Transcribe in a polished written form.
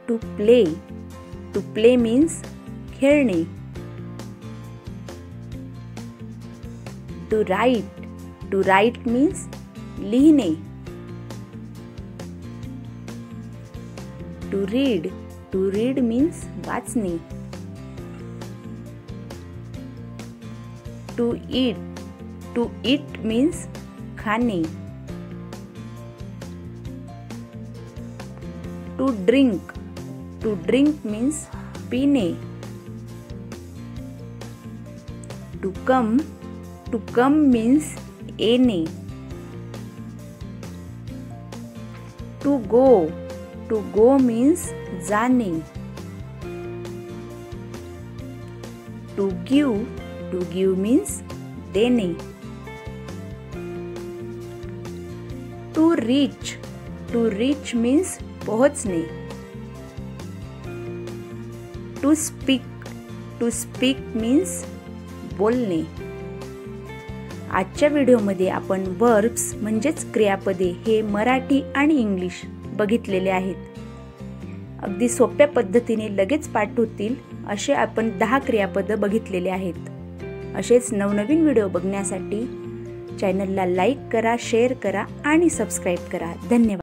To play. To play means खेळणे. To write. To write means लिहिणे. To read. To read means वाचणे. To eat. To eat means खाणे. To drink. To drink means पीणे. To come. To come means येणे. To go. To go means जाणे. To give. To give means देणे. To reach. To reach means पोहोचणे. To speak. To speak means बोलणे. आजच्या व्हिडिओमध्ये आपण verbs म्हणजेच क्रियापदे हे मराठी आणि इंग्लिश बघितलेले आहेत. अगदी सोप्या पद्धतीने लगेच पाठ होतील असे आपण 10 क्रियापद बघितलेले आहेत. असेच नवनवीन व्हिडिओ बघण्यासाठी चॅनलला लाईक करा, शेअर करा आणि सबस्क्राईब करा. धन्यवाद.